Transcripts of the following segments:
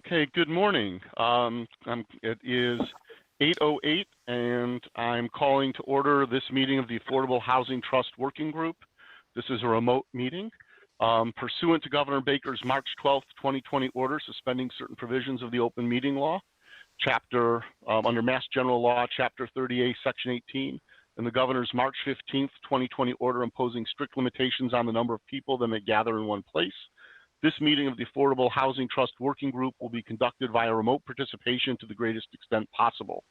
Okay, good morning. It is 8:08 and I'm calling to order this meeting of the Affordable Housing Trust Working Group. This is a remote meeting. Pursuant to Governor Baker's March 12th, 2020 order suspending certain provisions of the open meeting law, under Mass General Law, Chapter 38, Section 18, and the Governor's March 15th, 2020 order imposing strict limitations on the number of people that may gather in one place. This meeting of the Affordable Housing Trust Working Group will be conducted via remote participation to the greatest extent possible.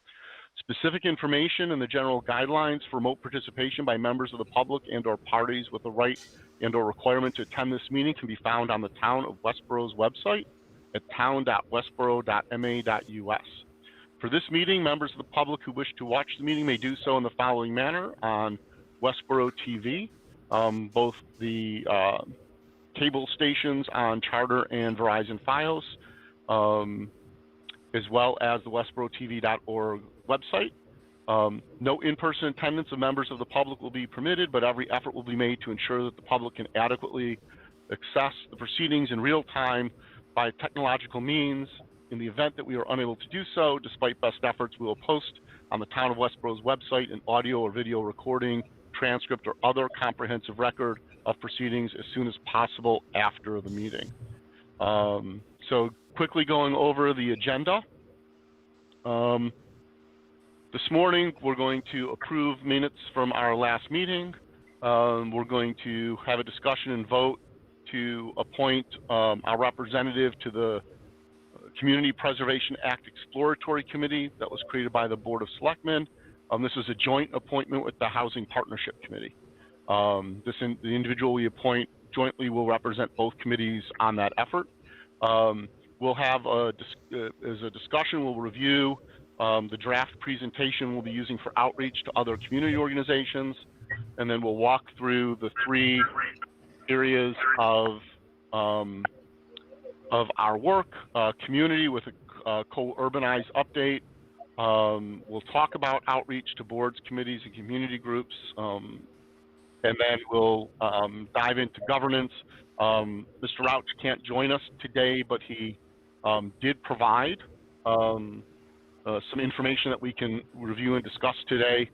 Specific information and the general guidelines for remote participation by members of the public and/or parties with the right and/or requirement to attend this meeting can be found on the Town of Westborough's website at town.westborough.ma.us. For this meeting, members of the public who wish to watch the meeting may do so in the following manner: on Westborough TV, both the cable stations on Charter and Verizon Fios, as well as the westboroughTV.org website. No in-person attendance of members of the public will be permitted, but every effort will be made to ensure that the public can adequately access the proceedings in real time by technological means. In the event that we are unable to do so, despite best efforts, we will post on the Town of Westborough's website an audio or video recording, transcript, or other comprehensive record of proceedings as soon as possible after the meeting. So quickly going over the agenda. This morning, we're going to approve minutes from our last meeting. We're going to have a discussion and vote to appoint our representative to the Community Preservation Act Exploratory Committee that was created by the Board of Selectmen. This is a joint appointment with the Housing Partnership Committee. The individual we appoint jointly will represent both committees on that effort. We'll have as a discussion, we'll review the draft presentation we'll be using for outreach to other community organizations, and then we'll walk through the three areas of our work: community with a co-urbanized update. We'll talk about outreach to boards, committees, and community groups. And then we'll dive into governance. Mr. Rauch can't join us today, but he did provide some information that we can review and discuss today.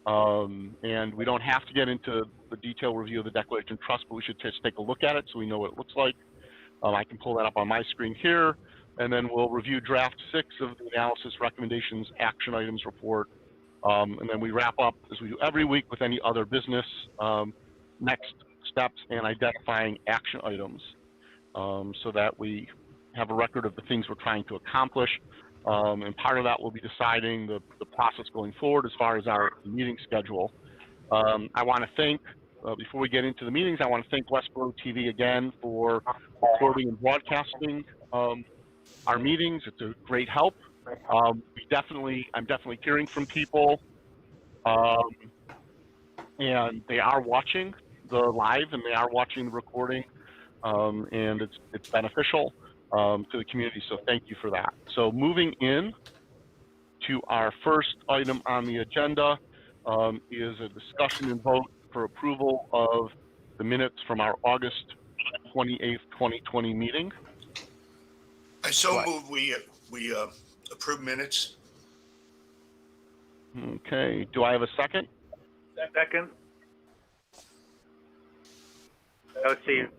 And we don't have to get into the detailed review of the Declaration of Trust, but we should just take a look at it so we know what it looks like. I can pull that up on my screen here. And then we'll review draft 6 of the analysis recommendations action items report. And then we wrap up, as we do every week, with any other business, next steps, and identifying action items, so that we have a record of the things we're trying to accomplish. And part of that will be deciding the process going forward as far as our meeting schedule. I want to thank, before we get into the meetings, I want to thank Westborough TV again for recording and broadcasting our meetings. It's a great help. I'm definitely hearing from people, and they are watching the live and they are watching the recording, and it's beneficial to the community. So thank you for that. So moving in to our first item on the agenda is a discussion and vote for approval of the minutes from our August 28th, 2020 meeting. I so move we approve minutes. Okay, do I have a second? Second. Oh, Steve.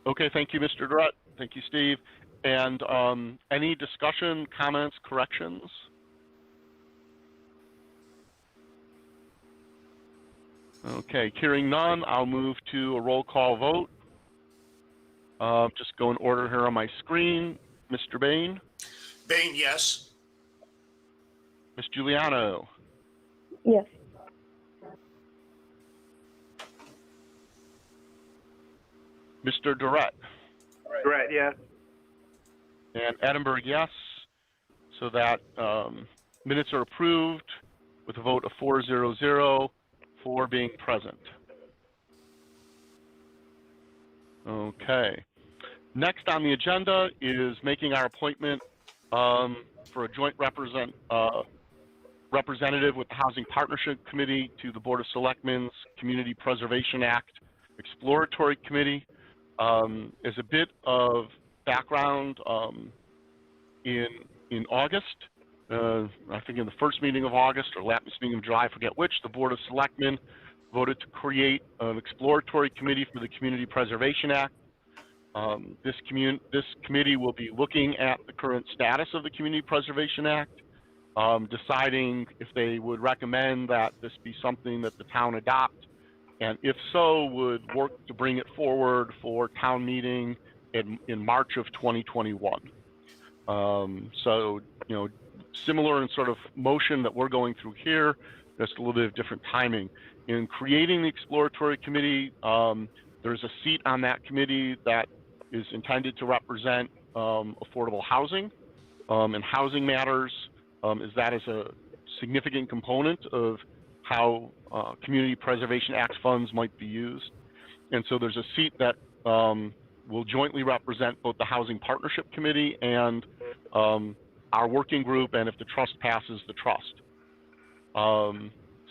Okay, thank you, Mr. Durrett. Thank you, Steve. And any discussion, comments, corrections? Okay, hearing none, I'll move to a roll call vote. Just go in order here on my screen. Mr. Bain? Bain, yes. Ms. Giuliano? Yes. Mr. Durrett? Durrett, yes. And Edinburgh, yes. So that minutes are approved with a vote of 4-0-0, 4 being present. Okay. Next on the agenda is making our appointment for a joint representative with the Housing Partnership Committee to the Board of Selectmen's Community Preservation Act Exploratory Committee. As a bit of background, in August. I think in the first meeting of August or last meeting of July, I forget which, the Board of Selectmen voted to create an exploratory committee for the Community Preservation Act. This committee will be looking at the current status of the Community Preservation Act, deciding if they would recommend that this be something that the town adopt, and if so, would work to bring it forward for town meeting in March of 2021. So, you know, similar in sort of motion that we're going through here, just a little bit of different timing. In creating the exploratory committee, there's a seat on that committee that is intended to represent affordable housing and housing matters, as that is a significant component of how Community Preservation Act funds might be used. And so there's a seat that will jointly represent both the Housing Partnership Committee and our working group, and if the trust passes, the trust.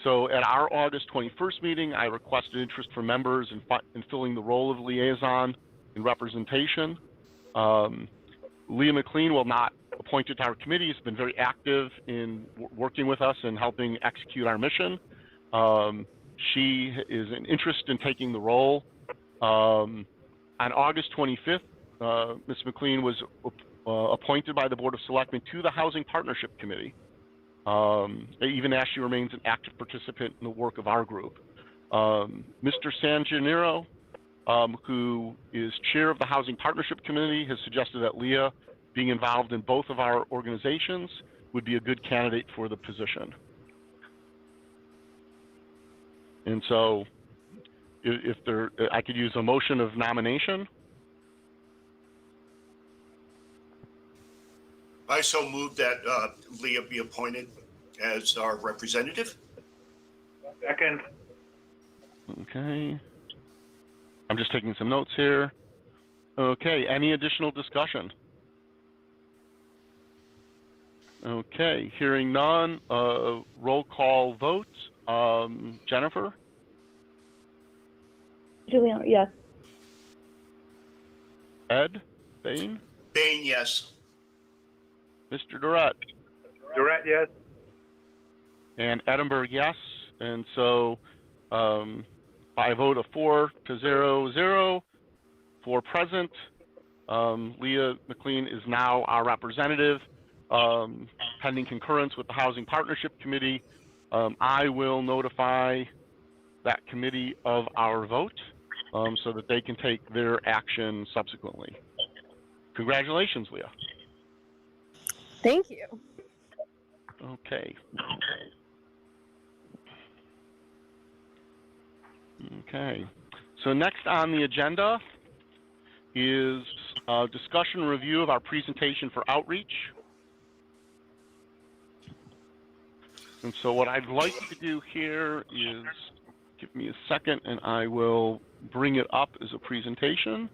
So at our August 21st meeting, I requested interest from members in filling the role of liaison in representation. Leah McLean, while not appointed to our committee, has been very active in working with us and helping execute our mission. She is an interest in taking the role. On August 25th, Ms. McLean was appointed by the Board of Selectmen to the Housing Partnership Committee, even as she remains an active participant in the work of our group. Mr. San Gennaro, who is chair of the Housing Partnership Committee, has suggested that Leah, being involved in both of our organizations, would be a good candidate for the position. And so, I could use a motion of nomination. I so move that Leah be appointed as our representative. Second. Okay. I'm just taking some notes here. Okay, any additional discussion? Okay, hearing none, roll call vote. Jennifer? Juliana, yes. Ed? Bain? Bain, yes. Mr. Durrett? Durrett, yes. And Edinburgh, yes. And so by a vote of 4-0-0 for present, Leah McLean is now our representative. Pending concurrence with the Housing Partnership Committee, I will notify that committee of our vote so that they can take their action subsequently. Congratulations, Leah. Thank you. Okay. Okay. So next on the agenda is discussion review of our presentation for outreach. And so what I'd like to do here is give me a second and I will bring it up as a presentation.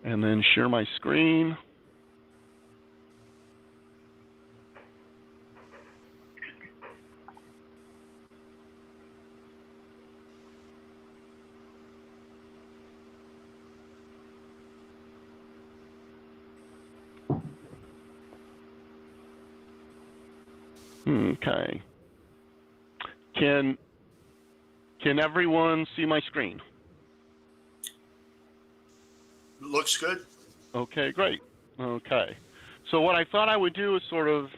And then share my screen. Okay. Can everyone see my screen? Looks good. Okay, great. Okay. So what I thought I would do is sort of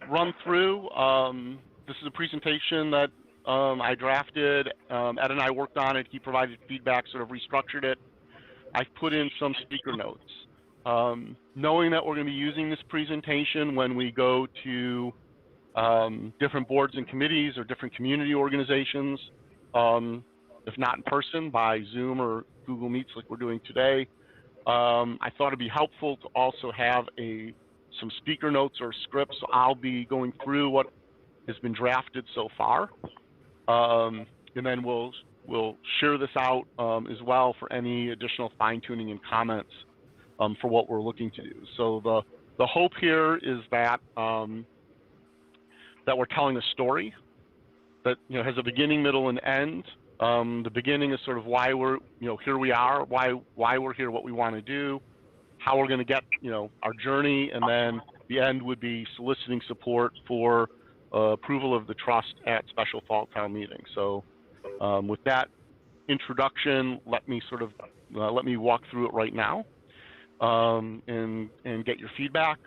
run through. This is a presentation that I drafted. Ed and I worked on it. He provided feedback, sort of restructured it. I've put in some speaker notes. Knowing that we're going to be using this presentation when we go to different boards and committees or different community organizations, if not in person, by Zoom or Google Meets like we're doing today, I thought it'd be helpful to also have some speaker notes or scripts. So I'll be going through what has been drafted so far, and then we'll share this out as well for any additional fine-tuning and comments for what we're looking to do. So the hope here is that that we're telling a story, that has a beginning, middle, and end. The beginning is sort of why we're here we are, why we're here, what we want to do, how we're going to get our journey, and then the end would be soliciting support for approval of the trust at special fall town meeting. So with that introduction, let me walk through it right now, and get your feedback.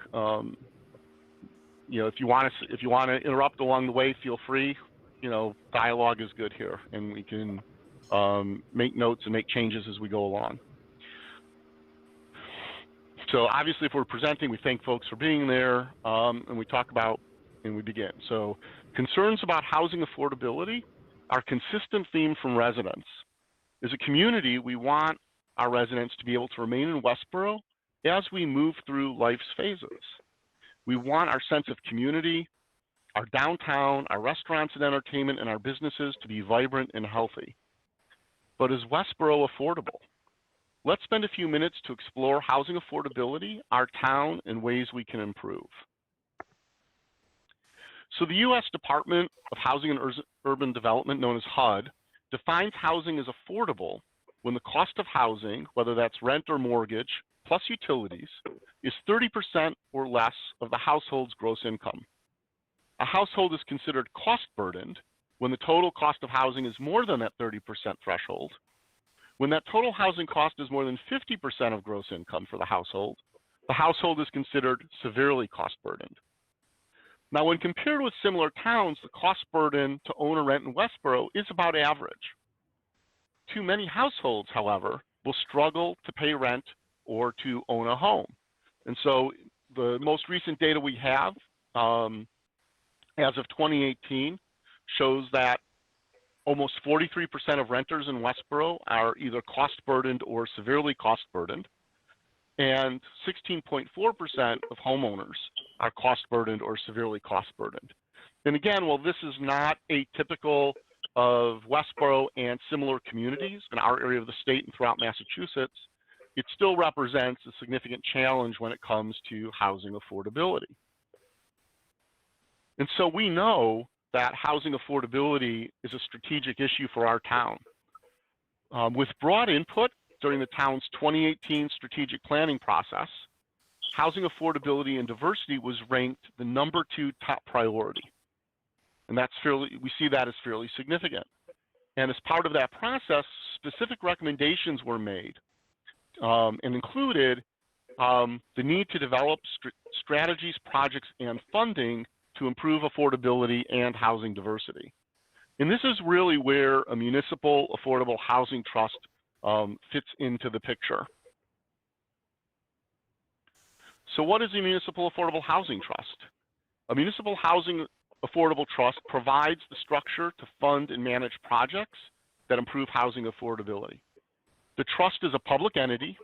If you want to interrupt along the way, feel free. Dialogue is good here, and we can make notes and make changes as we go along. So obviously, if we're presenting, we thank folks for being there, and we talk about and we begin. So concerns about housing affordability are a consistent theme from residents. As a community, we want our residents to be able to remain in Westborough as we move through life's phases. We want our sense of community, our downtown, our restaurants and entertainment, and our businesses to be vibrant and healthy. But is Westborough affordable? Let's spend a few minutes to explore housing affordability, our town, and ways we can improve. So the U.S. Department of Housing and Urban Development, known as HUD, defines housing as affordable when the cost of housing, whether that's rent or mortgage, plus utilities, is 30% or less of the household's gross income. A household is considered cost burdened when the total cost of housing is more than that 30% threshold. When that total housing cost is more than 50% of gross income for the household is considered severely cost burdened. Now, when compared with similar towns, the cost burden to own or rent in Westborough is about average. Too many households, however, will struggle to pay rent or to own a home. And so the most recent data we have as of 2018 shows that almost 43% of renters in Westborough are either cost burdened or severely cost burdened, and 16.4% of homeowners are cost burdened or severely cost burdened. And again, while this is not atypical of Westborough and similar communities in our area of the state and throughout Massachusetts, it still represents a significant challenge when it comes to housing affordability. And so we know that housing affordability is a strategic issue for our town. With broad input during the town's 2018 strategic planning process, housing affordability and diversity was ranked the #2 top priority. And we see that as fairly significant. And as part of that process, specific recommendations were made and included the need to develop strategies, projects, and funding to improve affordability and housing diversity. And this is really where a municipal affordable housing trust fits into the picture. So what is a municipal affordable housing trust? A municipal housing affordable trust provides the structure to fund and manage projects that improve housing affordability. The trust is a public entity,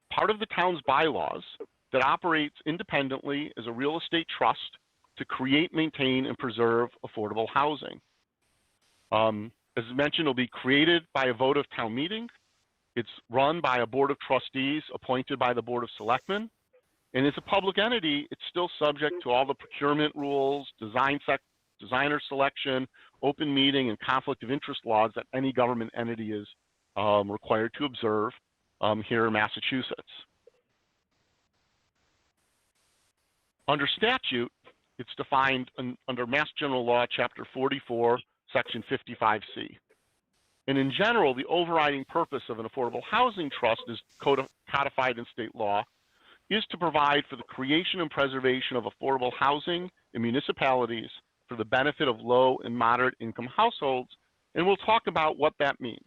part of the town's bylaws, that operates independently as a real estate trust to create, maintain, and preserve affordable housing. As mentioned, it'll be created by a vote of town meeting. It's run by a board of trustees appointed by the Board of Selectmen. And as a public entity, it's still subject to all the procurement rules, designer selection, open meeting, and conflict of interest laws that any government entity is required to observe here in Massachusetts. Under statute, it's defined under Mass General Law, Chapter 44, Section 55C. And in general, the overriding purpose of an affordable housing trust is codified in state law, is to provide for the creation and preservation of affordable housing in municipalities for the benefit of low and moderate income households, and we'll talk about what that means.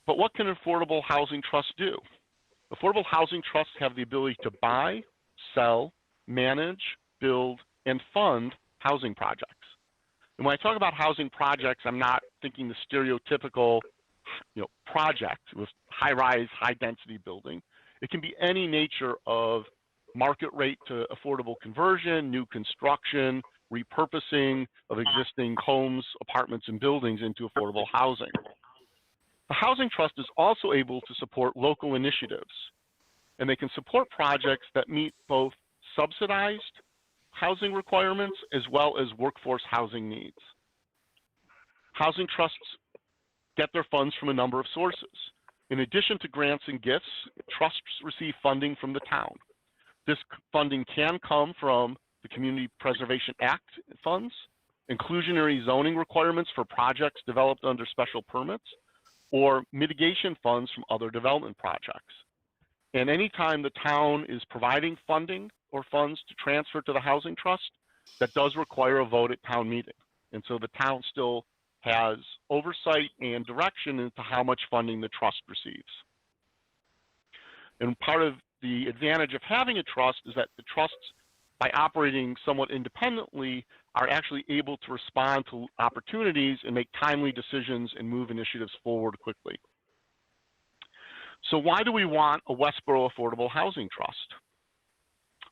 But what can affordable housing trusts do? Affordable housing trusts have the ability to buy, sell, manage, build, and fund housing projects. And when I talk about housing projects, I'm not thinking the stereotypical project with high-rise, high-density building. It can be any nature of market rate to affordable conversion, new construction, repurposing of existing homes, apartments, and buildings into affordable housing. The Housing Trust is also able to support local initiatives, and they can support projects that meet both subsidized housing requirements as well as workforce housing needs. Housing trusts get their funds from a number of sources. In addition to grants and gifts, trusts receive funding from the town. This funding can come from the Community Preservation Act funds, inclusionary zoning requirements for projects developed under special permits, or mitigation funds from other development projects. And anytime the town is providing funding or funds to transfer to the housing trust, that does require a vote at town meeting. And so the town still has oversight and direction into how much funding the trust receives. And part of the advantage of having a trust is that the trusts, by operating somewhat independently, are actually able to respond to opportunities and make timely decisions and move initiatives forward quickly. So why do we want a Westborough Affordable Housing Trust?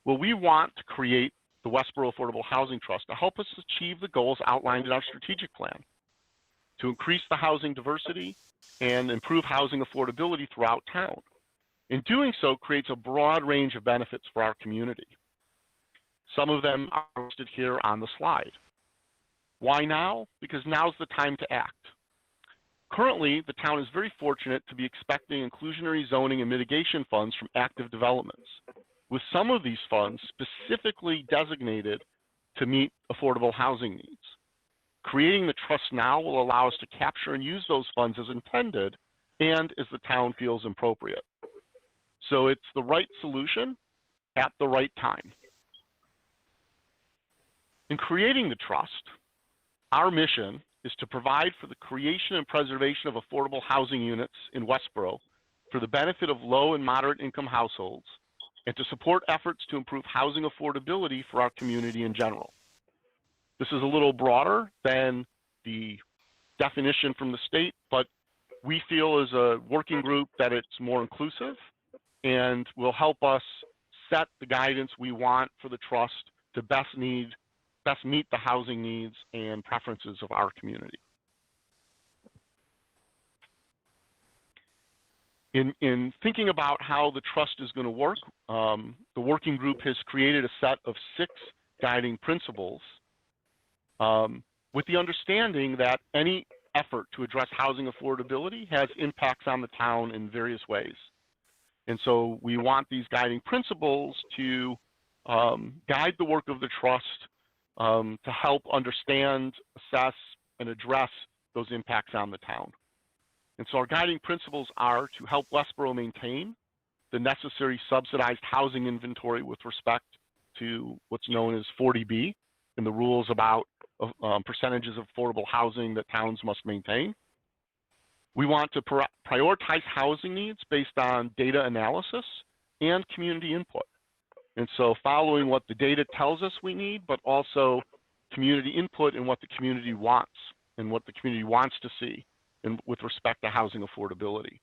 Well, we want to create the Westborough Affordable Housing Trust to help us achieve the goals outlined in our strategic plan, to increase the housing diversity and improve housing affordability throughout town. In doing so, creates a broad range of benefits for our community. Some of them are listed here on the slide. Why now? Because now's the time to act. Currently, the town is very fortunate to be expecting inclusionary zoning and mitigation funds from active developments, with some of these funds specifically designated to meet affordable housing needs. Creating the trust now will allow us to capture and use those funds as intended and as the town feels appropriate. So it's the right solution at the right time. In creating the trust, our mission is to provide for the creation and preservation of affordable housing units in Westborough for the benefit of low and moderate income households, and to support efforts to improve housing affordability for our community in general. This is a little broader than the definition from the state, but we feel as a working group that it's more inclusive and will help us set the guidance we want for the trust to best meet the housing needs and preferences of our community. In thinking about how the trust is going to work, the working group has created a set of 6 guiding principles with the understanding that any effort to address housing affordability has impacts on the town in various ways. And so we want these guiding principles to guide the work of the trust to help understand, assess, and address those impacts on the town. And so our guiding principles are to help Westborough maintain the necessary subsidized housing inventory with respect to what's known as 40B and the rules about percentages of affordable housing that towns must maintain. We want to prioritize housing needs based on data analysis and community input. And so following what the data tells us we need, but also community input and what the community wants and what the community wants to see with respect to housing affordability.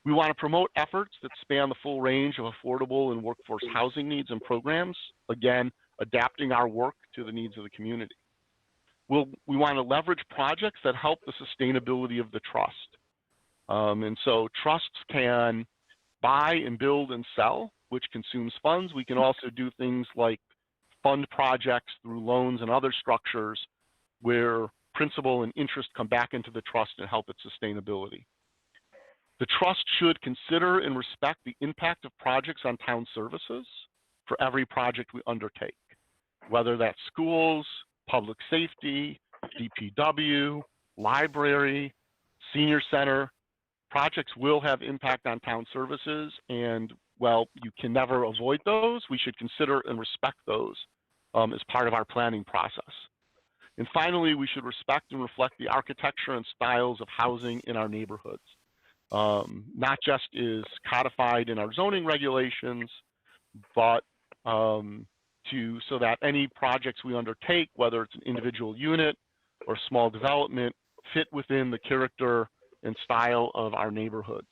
We want to promote efforts that span the full range of affordable and workforce housing needs and programs, again, adapting our work to the needs of the community. We want to leverage projects that help the sustainability of the trust. And so trusts can buy and build and sell, which consumes funds. We can also do things like fund projects through loans and other structures where principal and interest come back into the trust and help its sustainability. The trust should consider and respect the impact of projects on town services for every project we undertake, whether that's schools, public safety, DPW, library, senior center. Projects will have impact on town services, and while you can never avoid those, we should consider and respect those as part of our planning process. And finally, we should respect and reflect the architecture and styles of housing in our neighborhoods, not just is codified in our zoning regulations, but so that any projects we undertake, whether it's an individual unit or small development, fit within the character and style of our neighborhoods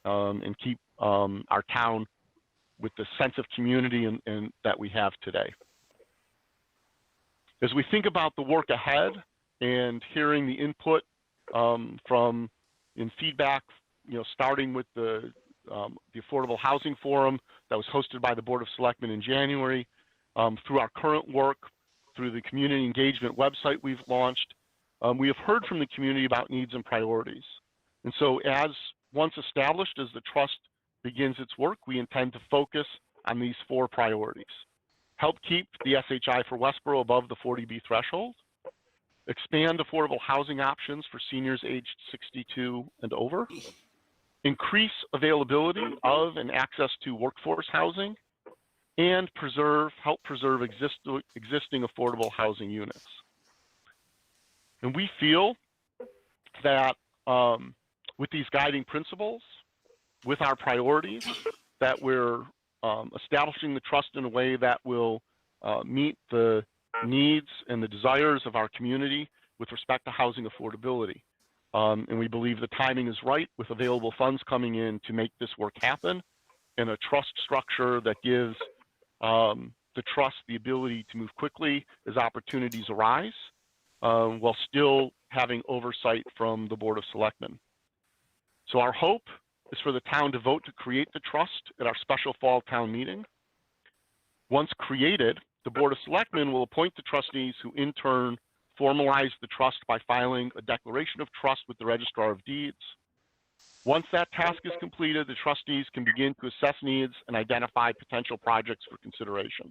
and keep our town with the sense of community and that we have today. As we think about the work ahead and hearing the input from feedback, starting with the Affordable Housing Forum that was hosted by the Board of Selectmen in January, through our current work, through the community engagement website we've launched, we have heard from the community about needs and priorities. And so once established, as the trust begins its work, we intend to focus on these 4 priorities. Help keep the SHI for Westborough above the 40B threshold. Expand affordable housing options for seniors aged 62 and over. Increase availability of and access to workforce housing. And help preserve existing affordable housing units. And we feel that with these guiding principles, with our priorities, that we're establishing the trust in a way that will meet the needs and the desires of our community with respect to housing affordability. And we believe the timing is right, with available funds coming in to make this work happen, and a trust structure that gives the trust the ability to move quickly as opportunities arise, while still having oversight from the Board of Selectmen. So our hope is for the town to vote to create the trust at our special fall town meeting. Once created, the Board of Selectmen will appoint the trustees, who in turn formalize the trust by filing a declaration of trust with the Registrar of Deeds. Once that task is completed, the trustees can begin to assess needs and identify potential projects for consideration.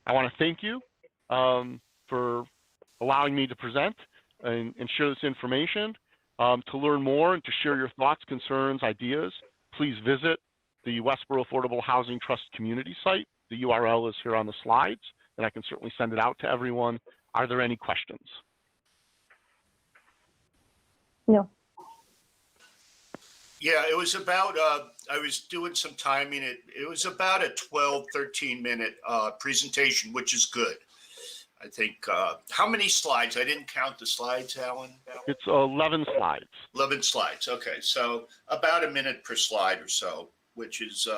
I want to thank you for allowing me to present and share this information. To learn more and to share your thoughts, concerns, ideas, please visit the Westborough Affordable Housing Trust community site. The URL is here on the slides, and I can certainly send it out to everyone. Are there any questions? No. Yeah, it was about, I was doing some timing. It was about a 12, 13-minute presentation, which is good. I think, how many slides? I didn't count the slides, Alan. It's 11 slides. 11 slides. Okay, so about a minute per slide or so, which is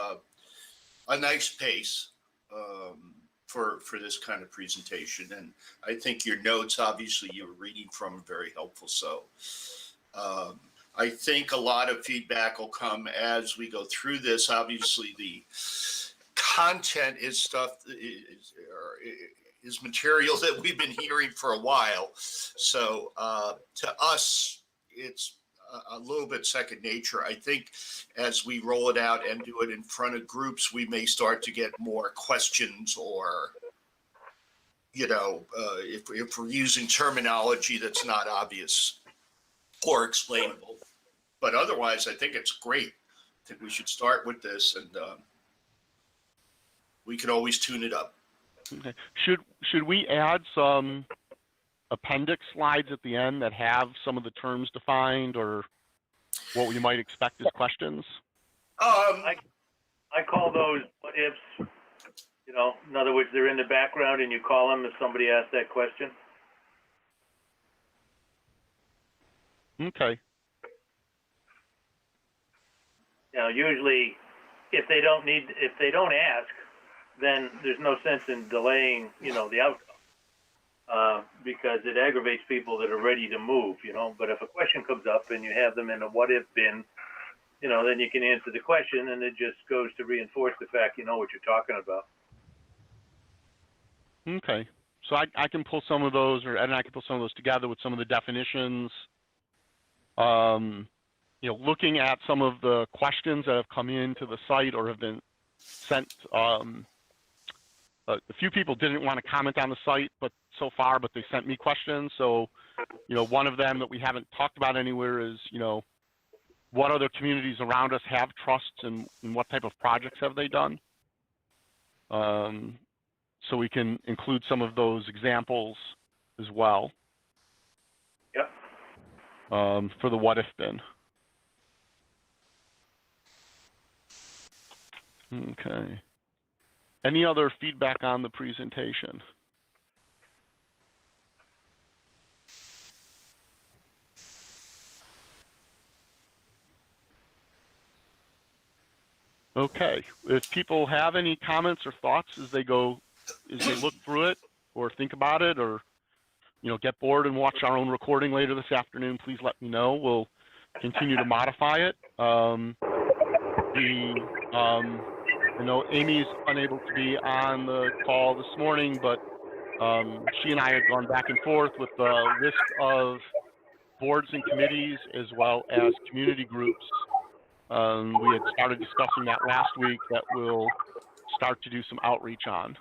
a nice pace for this kind of presentation. And I think your notes, obviously, you were reading from, are very helpful. So I think a lot of feedback will come as we go through this. Obviously, the content is stuff is material that we've been hearing for a while. So to us, it's a little bit second nature. I think as we roll it out and do it in front of groups, we may start to get more questions, or, you know, if we're using terminology that's not obvious or explainable. But otherwise, I think it's great. I think we should start with this, and we can always tune it up. Okay. Should we add some appendix slides at the end that have some of the terms defined, or what we might expect as questions? I call those what ifs. You know, in other words, they're in the background and you call them if somebody asks that question. Okay. You know, usually if they don't ask, then there's no sense in delaying, you know, the outcome, because it aggravates people that are ready to move, you know. But if a question comes up and you have them in a what if bin, you know, then you can answer the question, and it just goes to reinforce the fact you know what you're talking about. Okay. So I can pull some of those, and I can pull some of those together with some of the definitions. You know, looking at some of the questions that have come into the site or have been sent. A few people didn't want to comment on the site, but they sent me questions. So, you know, one of them that we haven't talked about anywhere is, you know, what other communities around us have trusts, and what type of projects have they done? So we can include some of those examples as well. Yep. For the what if bin. Okay. Any other feedback on the presentation? Okay. If people have any comments or thoughts as they look through it or think about it, or, you know, get bored and watch our own recording later this afternoon, please let me know. We'll continue to modify it. I know Amy's unable to be on the call this morning, but she and I had gone back and forth with the list of boards and committees as well as community groups. We had started discussing that last week that we'll start to do some outreach on.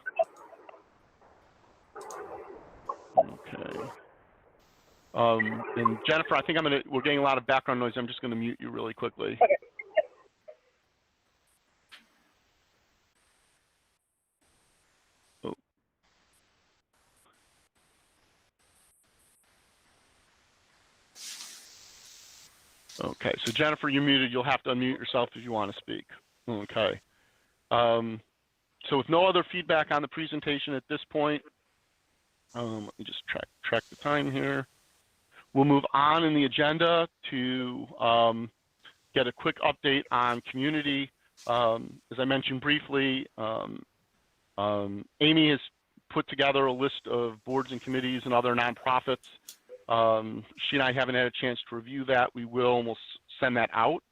Okay. And Jennifer, I think we're getting a lot of background noise. I'm just gonna mute you really quickly. Okay. Oh. Okay, so Jennifer, you're muted. You'll have to unmute yourself if you want to speak. Okay. So with no other feedback on the presentation at this point, let me just track the time here. We'll move on in the agenda to get a quick update on community. As I mentioned briefly, Amy has put together a list of boards and committees and other nonprofits. She and I haven't had a chance to review that. We will, and we'll send that out.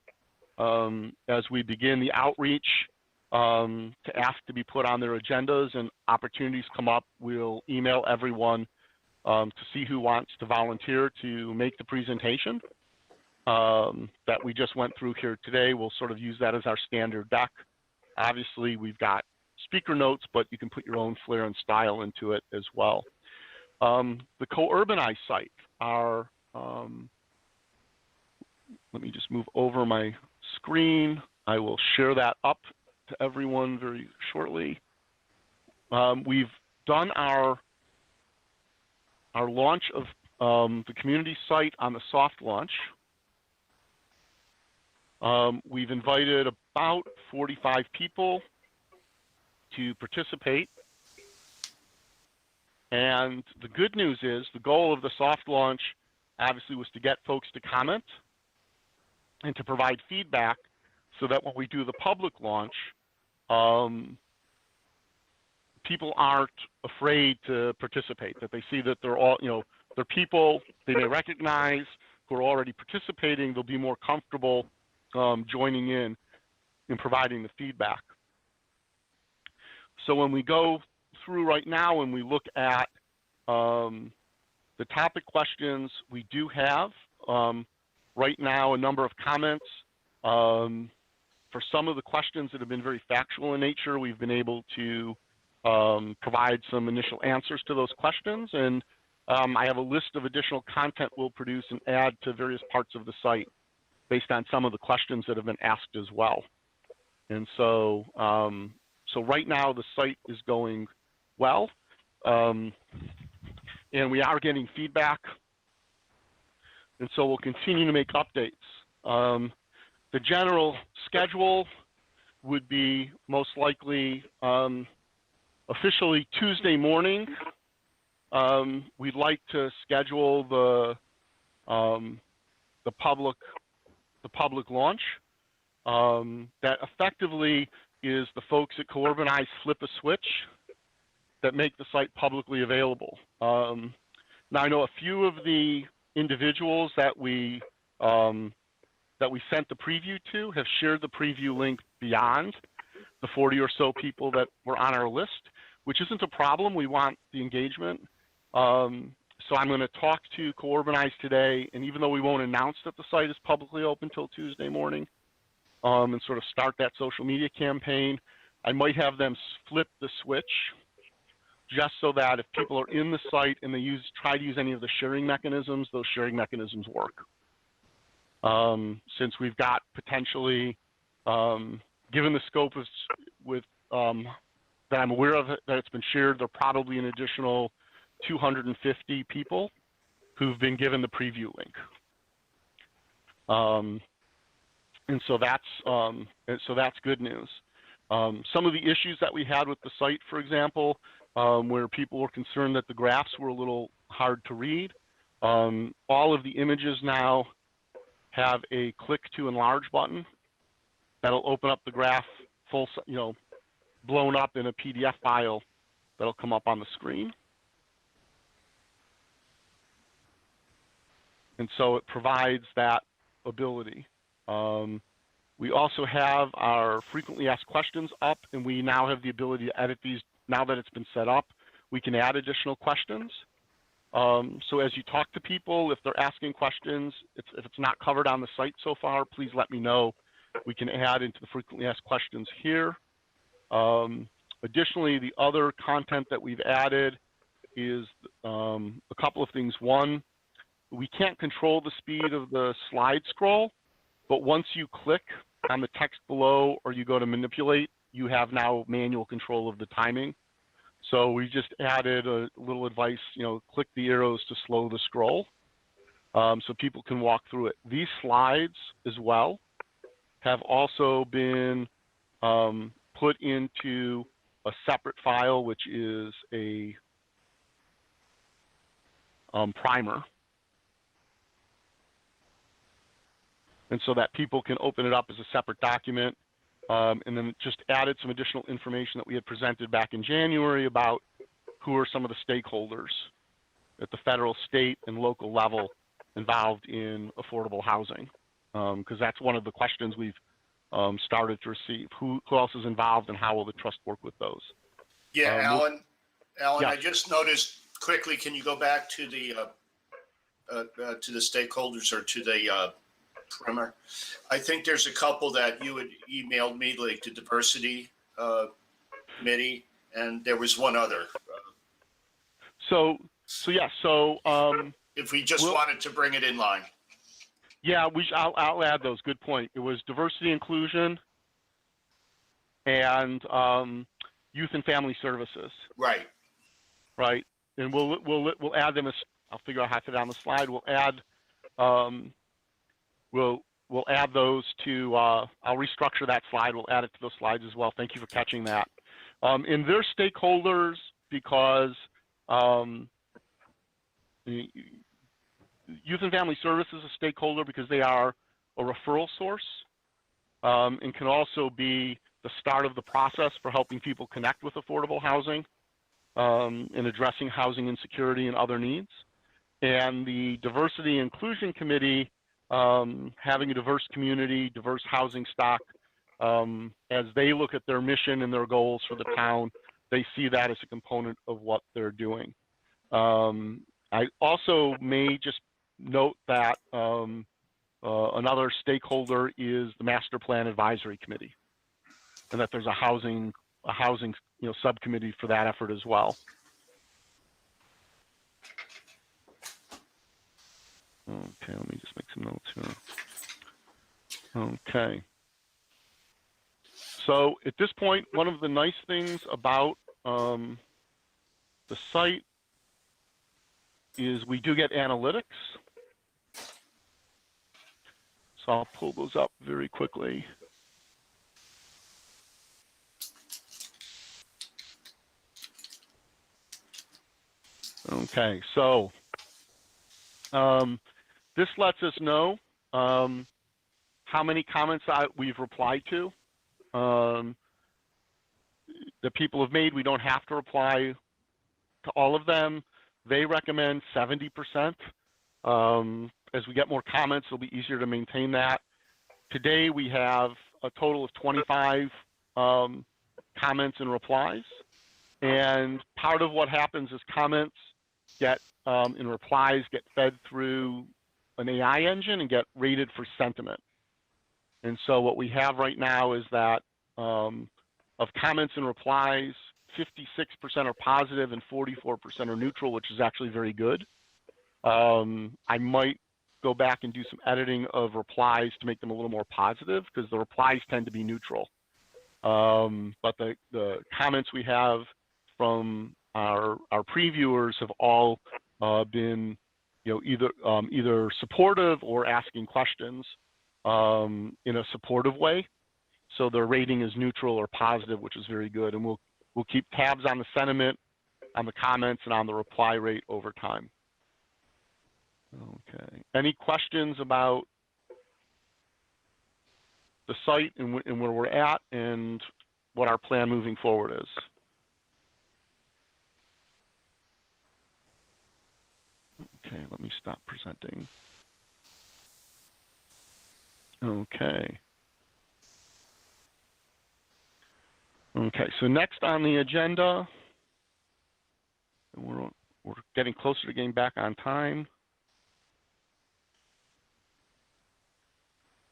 As we begin the outreach to ask to be put on their agendas and opportunities come up, we'll email everyone to see who wants to volunteer to make the presentation that we just went through here today. We'll sort of use that as our standard deck. Obviously, we've got speaker notes, but you can put your own flair and style into it as well. The Co-Urbanize site, let me just move over my screen. I will share that up to everyone very shortly. We've done our launch of the community site on the soft launch. We've invited about 45 people to participate. And the good news is the goal of the soft launch obviously was to get folks to comment and to provide feedback so that when we do the public launch, people aren't afraid to participate, that they see that they're all, they're people they may recognize who are already participating. They'll be more comfortable joining in and providing the feedback. So when we go through right now and we look at the topic questions, we do have right now a number of comments. For some of the questions that have been very factual in nature, we've been able to provide some initial answers to those questions, and I have a list of additional content we'll produce and add to various parts of the site based on some of the questions that have been asked as well. And so, so right now the site is going well, and we are getting feedback, and so we'll continue to make updates. The general schedule would be most likely officially Tuesday morning. We'd like to schedule the public launch. That effectively is the folks at Co-Urbanize flip a switch that make the site publicly available. Now I know a few of the individuals that we sent the preview to have shared the preview link beyond the 40 or so people that were on our list, which isn't a problem. We want the engagement. So I'm going to talk to Co-Urbanize today, and even though we won't announce that the site is publicly open until Tuesday morning, and sort of start that social media campaign, I might have them flip the switch just so that if people are in the site and they try to use any of the sharing mechanisms, those sharing mechanisms work. Since we've got potentially, given the scope of that I'm aware of that it's been shared, there are probably an additional 250 people who've been given the preview link. And so that's good news. Some of the issues that we had with the site, for example, where people were concerned that the graphs were a little hard to read, all of the images now have a click to enlarge button that'll open up the graph full, blown up in a PDF file that'll come up on the screen. And so it provides that ability. We also have our frequently asked questions up, and we now have the ability to edit these. Now that it's been set up, we can add additional questions. So as you talk to people, if they're asking questions, if it's not covered on the site so far, please let me know. We can add into the frequently asked questions here. Additionally, the other content that we've added is a couple of things. One, we can't control the speed of the slide scroll, but once you click on the text below or you go to manipulate, you have now manual control of the timing. So we just added a little advice, click the arrows to slow the scroll so people can walk through it. These slides as well have also been put into a separate file, which is a primer. And so that people can open it up as a separate document. And then just added some additional information that we had presented back in January about who are some of the stakeholders at the federal, state, and local level involved in affordable housing. Because that's one of the questions we've started to receive. Who else is involved and how will the trust work with those? Yeah, Alan, yeah. I just noticed quickly, can you go back to the stakeholders or to the primer? I think there's a couple that you had emailed me, like the diversity committee, and there was one other. If we just wanted to bring it in line. Yeah, I'll add those. Good point. It was diversity, inclusion, and youth and family services. Right. Right. And we'll add them as I'll figure out how to fit it on the slide. We'll add we'll add those to. I'll restructure that slide. We'll add it to those slides as well. Thank you for catching that. And they're stakeholders because Youth and Family Services is a stakeholder because they are a referral source and can also be the start of the process for helping people connect with affordable housing and addressing housing insecurity and other needs. And the Diversity Inclusion Committee, having a diverse community, diverse housing stock, as they look at their mission and their goals for the town, they see that as a component of what they're doing. I also may just note that another stakeholder is the Master Plan Advisory Committee, and that there's a housing subcommittee for that effort as well. Okay, let me just make some notes here. Okay. So at this point, one of the nice things about the site is we do get analytics. So I'll pull those up very quickly. Okay, so this lets us know how many comments we've replied to. That people have made. We don't have to reply to all of them. They recommend 70%. As we get more comments, it'll be easier to maintain that. Today we have a total of 25 comments and replies. And part of what happens is comments get and replies get fed through an AI engine and get rated for sentiment. And so what we have right now is that of comments and replies, 56% are positive and 44% are neutral, which is actually very good. I might go back and do some editing of replies to make them a little more positive because the replies tend to be neutral. But the comments we have from our previewers have all been, either supportive or asking questions in a supportive way. So their rating is neutral or positive, which is very good. And we'll keep tabs on the sentiment, on the comments, and on the reply rate over time. Okay. Any questions about the site and where we're at and what our plan moving forward is? Okay, let me stop presenting. Okay. Okay, so next on the agenda, we're getting closer to getting back on time,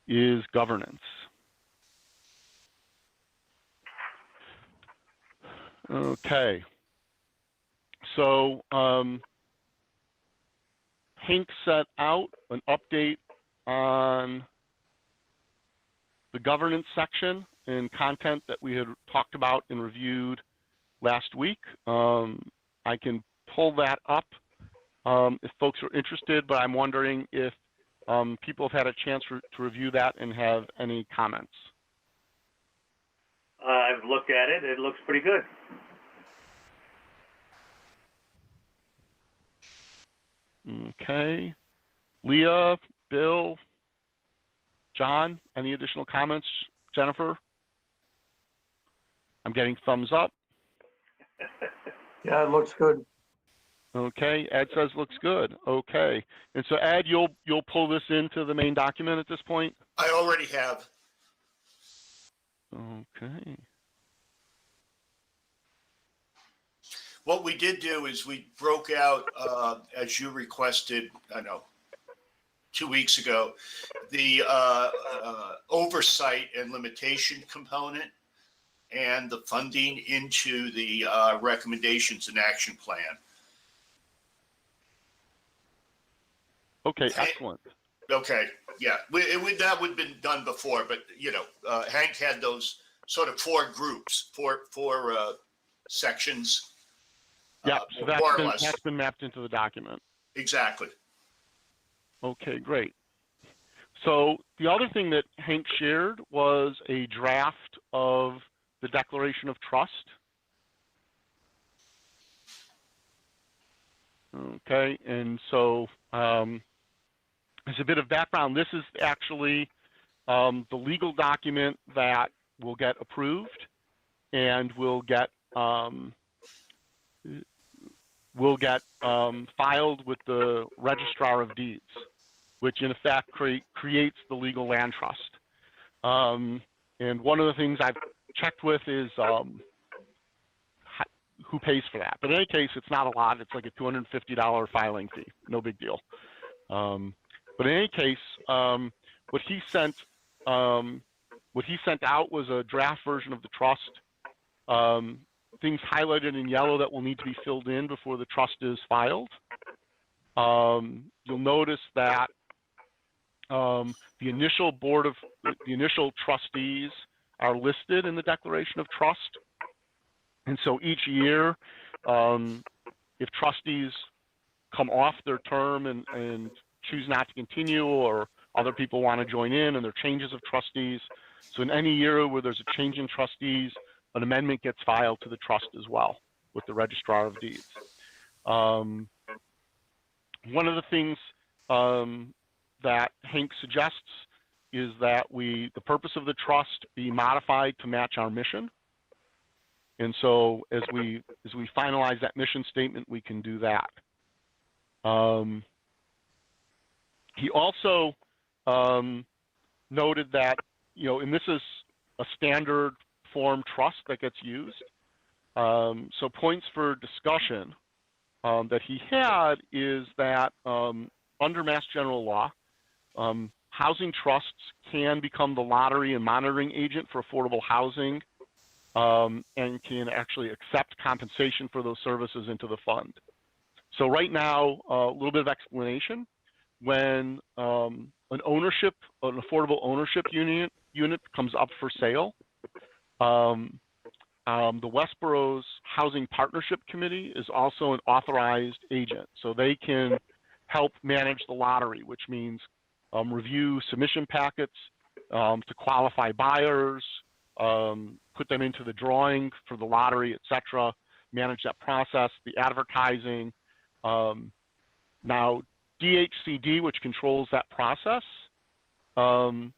is governance. Okay, so Hank set out an update on the governance section and content that we had talked about and reviewed last week. I can pull that up if folks are interested, but I'm wondering if people have had a chance to review that and have any comments. I've looked at it. It looks pretty good. Okay. Leah, Bill, John, any additional comments? Jennifer? I'm getting thumbs up. Yeah, it looks good. Okay, Ed says looks good. Okay, and so Ed, you'll pull this into the main document at this point? I already have. Okay. What we did do is we broke out, as you requested, I know, 2 weeks ago, the oversight and limitation component and the funding into the recommendations and action plan. Okay, excellent. Okay, yeah, that would have been done before, but you know, Hank had those sort of four groups, four sections. Yeah, so that's been mapped into the document. Exactly. Okay, great. So the other thing that Hank shared was a draft of the Declaration of Trust. Okay, and so as a bit of background, this is actually the legal document that will get approved and will get filed with the Registrar of Deeds, which in effect creates the legal land trust. And one of the things I've checked with is who pays for that. But in any case, it's not a lot. It's like a $250 filing fee. No big deal. But in any case, what he sent out was a draft version of the trust. Things highlighted in yellow that will need to be filled in before the trust is filed. You'll notice that the initial trustees are listed in the Declaration of Trust. And so each year, if trustees come off their term and choose not to continue, or other people want to join in and there are changes of trustees. So in any year where there's a change in trustees, an amendment gets filed to the trust as well with the Registrar of Deeds. One of the things that Hank suggests is that the purpose of the trust be modified to match our mission. And so as we finalize that mission statement, we can do that. He also noted that, and this is a standard form trust that gets used. So points for discussion that he had is that under Mass General Law, housing trusts can become the lottery and monitoring agent for affordable housing and can actually accept compensation for those services into the fund. So right now, a little bit of explanation. When an affordable ownership unit comes up for sale, the Westborough's Housing Partnership Committee is also an authorized agent. So they can help manage the lottery, which means review submission packets to qualify buyers, put them into the drawing for the lottery, etc., manage that process, the advertising. Now, DHCD, which controls that process, and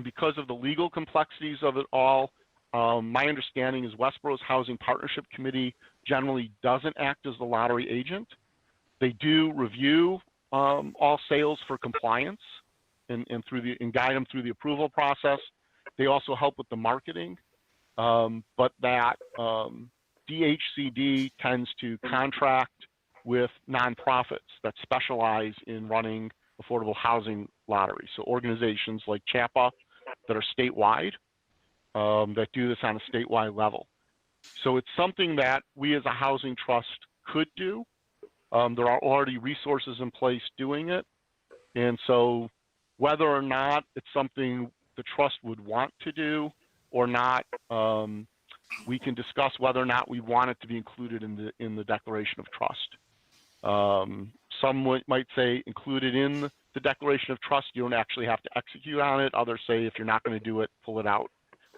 because of the legal complexities of it all, my understanding is Westborough's Housing Partnership Committee generally doesn't act as the lottery agent. They do review all sales for compliance and guide them through the approval process. They also help with the marketing. but that DHCD tends to contract with nonprofits that specialize in running affordable housing lotteries. So organizations like CHAPA that are statewide, that do this on a statewide level. So it's something that we as a housing trust could do. There are already resources in place doing it. And so whether or not it's something the trust would want to do or not, we can discuss whether or not we want it to be included in the declaration of trust. Some might say include it in the declaration of trust. You don't actually have to execute on it. Others say if you're not going to do it, pull it out.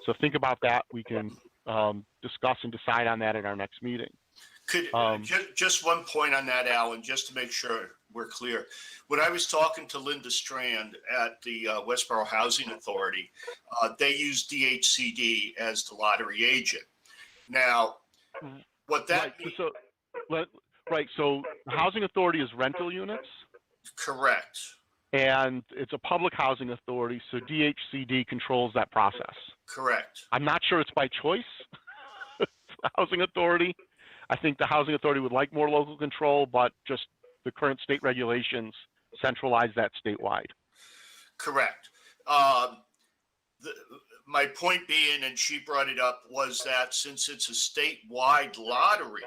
So think about that. We can discuss and decide on that at our next meeting. Could just one point on that, Alan, just to make sure we're clear. When I was talking to Linda Strand at the Westborough Housing Authority, they use DHCD as the lottery agent. Now, what that means? Right. So the housing authority is rental units. Correct. And it's a public housing authority, so DHCD controls that process. Correct. I'm not sure it's by choice. It's the housing authority. I think the housing authority would like more local control, but just the current state regulations centralize that statewide. Correct. My point being, and she brought it up, was that since it's a statewide lottery,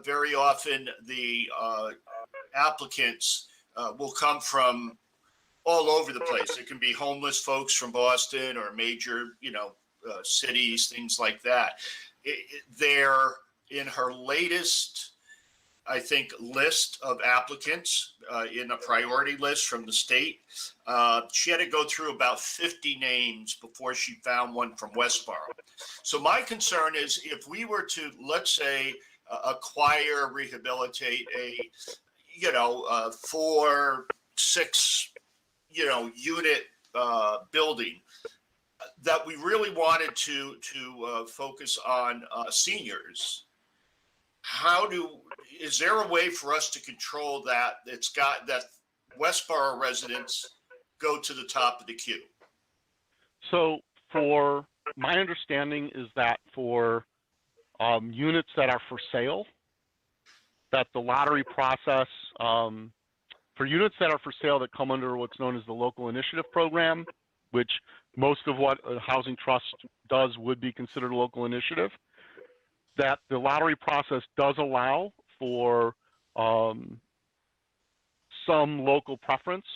very often the applicants will come from all over the place. It can be homeless folks from Boston or major, cities, things like that. They're in her latest, I think, list of applicants in a priority list from the state. She had to go through about 50 names before she found one from Westborough. So my concern is if we were to, let's say, acquire, rehabilitate a, 4, 6, unit building, that we really wanted to focus on seniors. Is there a way for us to control that? That Westborough residents go to the top of the queue? So for my understanding is that for units that are for sale, that the lottery process, for units that are for sale that come under what's known as the local initiative program, which most of what a housing trust does would be considered a local initiative, that the lottery process does allow for some local preference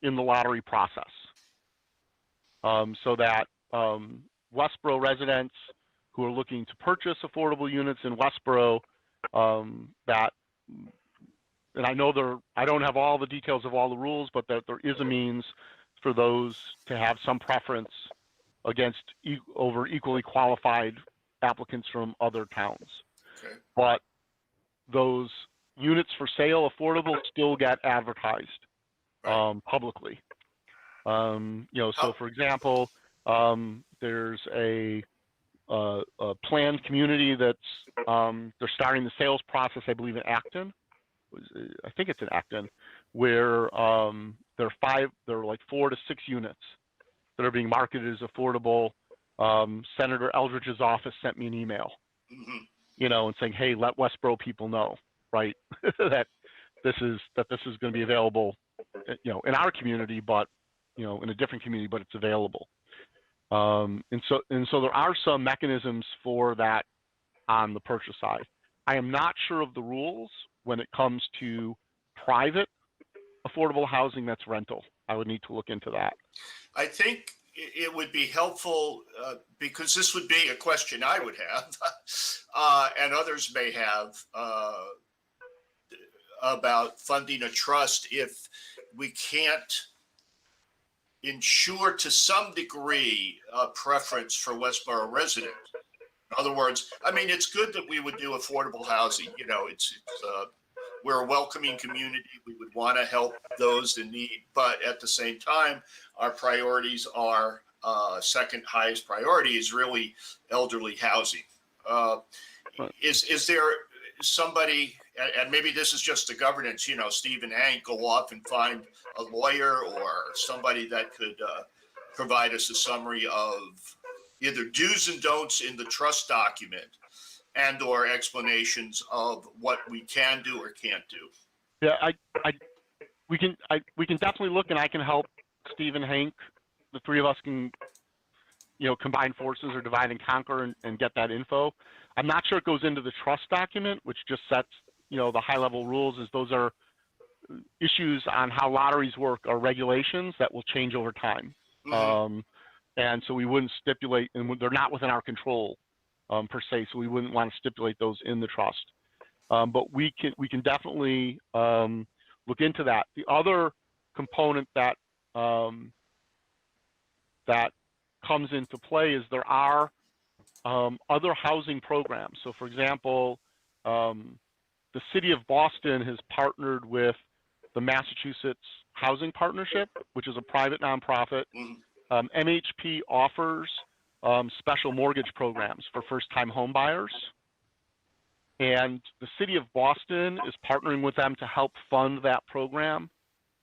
in the lottery process. So that Westborough residents who are looking to purchase affordable units in Westborough, and I know I don't have all the details of all the rules, but that there is a means for those to have some preference over equally qualified applicants from other towns. Okay. But those units for sale, affordable, still get advertised publicly. So for example, there's a planned community that's they're starting the sales process, I believe in Acton. I think it's in Acton, where there are like 4 to 6 units that are being marketed as affordable. Senator Eldridge's office sent me an email, and saying, "Hey, let Westborough people know, right, that this is going to be available, in our community, but in a different community, but it's available." And so there are some mechanisms for that on the purchase side. I am not sure of the rules when it comes to private affordable housing that's rental. I would need to look into that. I think it would be helpful because this would be a question I would have and others may have about funding a trust if we can't ensure to some degree preference for Westborough residents. In other words, it's good that we would do affordable housing. We're a welcoming community. We would want to help those in need, but at the same time, our priorities are second highest priority is really elderly housing. Is there somebody, and maybe this is just the governance, Steve and Hank go off and find a lawyer or somebody that could provide us a summary of, either do's and don'ts in the trust document and or explanations of what we can do or can't do. Yeah, we can definitely look, and I can help Steve and Hank. The three of us can, combine forces or divide and conquer and get that info. I'm not sure it goes into the trust document, which just sets, the high level rules, as those are issues on how lotteries work, are regulations that will change over time. Mm-hmm. And so we wouldn't stipulate, and they're not within our control per se, so we wouldn't want to stipulate those in the trust. But we can definitely look into that. The other component that that comes into play is there are other housing programs. So, for example, the City of Boston has partnered with the Massachusetts Housing Partnership, which is a private nonprofit. Mm-hmm. MHP offers special mortgage programs for first-time home buyers. And the City of Boston is partnering with them to help fund that program.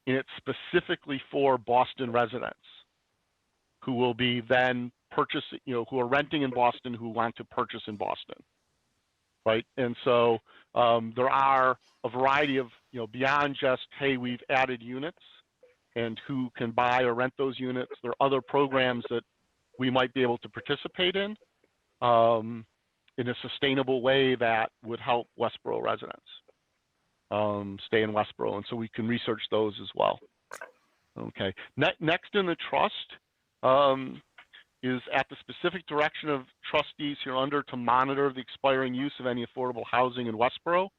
And it's specifically for Boston residents who will be then purchasing, who are renting in Boston, who want to purchase in Boston, right? And so there are a variety of, beyond just, hey, we've added units and who can buy or rent those units. There are other programs that we might be able to participate in a sustainable way that would help Westborough residents stay in Westborough. And so we can research those as well. Okay. Next in the trust is at the specific direction of trustees here under to monitor the expiring use of any affordable housing in Westborough.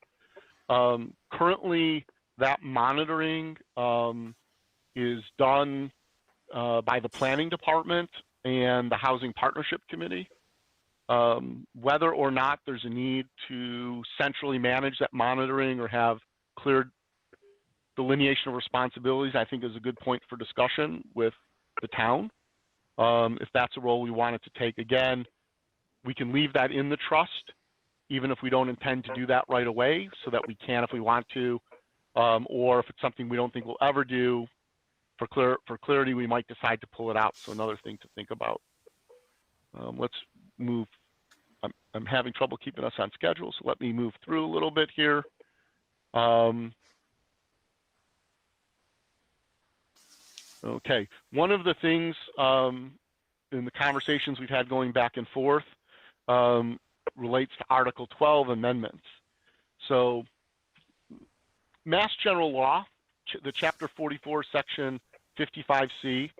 Currently, that monitoring is done by the planning department and the housing partnership committee. Whether or not there's a need to centrally manage that monitoring or have clear delineation of responsibilities, I think is a good point for discussion with the town. If that's a role we wanted to take, again, we can leave that in the trust, even if we don't intend to do that right away, so that we can if we want to, or if it's something we don't think we'll ever do, for clarity, we might decide to pull it out. So another thing to think about. Let's move. I'm having trouble keeping us on schedule, so let me move through a little bit here. Okay, one of the things in the conversations we've had going back and forth relates to Article 12 amendments. So Mass General Law, the Chapter 44, Section 55C,